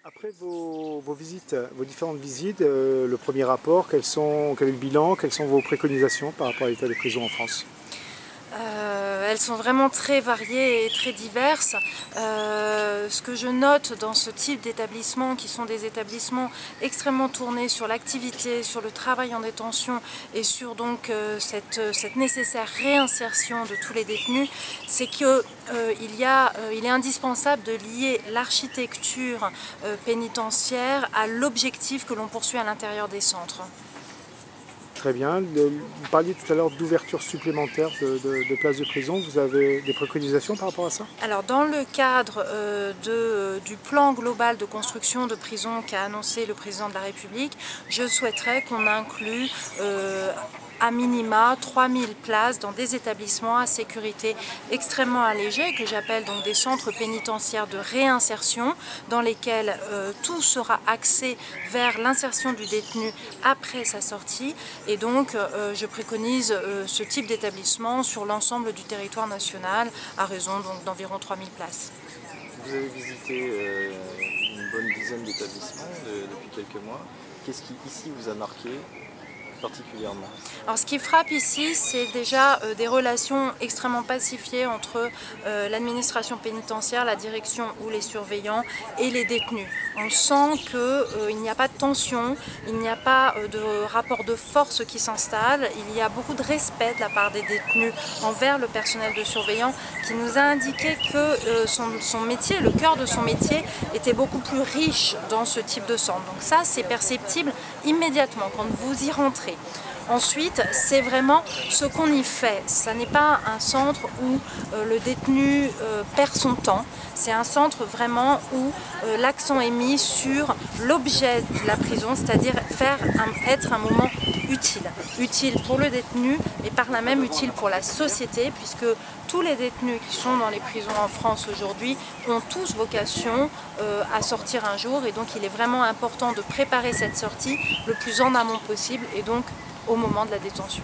Après vos visites, vos différentes visites, le premier rapport, quel est le bilan, quelles sont vos préconisations par rapport à l'état des prisons en France? Elles sont vraiment très variées et très diverses. Ce que je note dans ce type d'établissements, qui sont des établissements extrêmement tournés sur l'activité, sur le travail en détention et sur donc cette nécessaire réinsertion de tous les détenus, c'est qu'il est indispensable de lier l'architecture pénitentiaire à l'objectif que l'on poursuit à l'intérieur des centres. Très bien. Vous parliez tout à l'heure d'ouverture supplémentaire de places de prison. Vous avez des préconisations par rapport à ça? Alors dans le cadre du plan global de construction de prisons qu'a annoncé le président de la République, je souhaiterais qu'on inclue à minima 3000 places dans des établissements à sécurité extrêmement allégée, que j'appelle donc des centres pénitentiaires de réinsertion, dans lesquels tout sera axé vers l'insertion du détenu après sa sortie. Et donc je préconise ce type d'établissement sur l'ensemble du territoire national, à raison d'environ 3000 places. Vous avez visité une bonne dizaine d'établissements depuis quelques mois. Qu'est-ce qui ici vous a marqué particulièrement? Alors ce qui frappe ici, c'est déjà des relations extrêmement pacifiées entre l'administration pénitentiaire, la direction ou les surveillants et les détenus. On sent qu'il n'y a pas de tension, il n'y a pas de rapport de force qui s'installe, il y a beaucoup de respect de la part des détenus envers le personnel de surveillance qui nous a indiqué que son métier, le cœur de son métier, était beaucoup plus riche dans ce type de centre. Donc ça, c'est perceptible immédiatement quand vous y rentrez. Ensuite, c'est vraiment ce qu'on y fait. Ça n'est pas un centre où le détenu perd son temps. C'est un centre vraiment où l'accent est mis sur l'objet de la prison, c'est-à-dire être un moment utile. Utile pour le détenu et par là même utile pour la société, puisque tous les détenus qui sont dans les prisons en France aujourd'hui ont tous vocation à sortir un jour, et donc il est vraiment important de préparer cette sortie le plus en amont possible et donc au moment de la détention.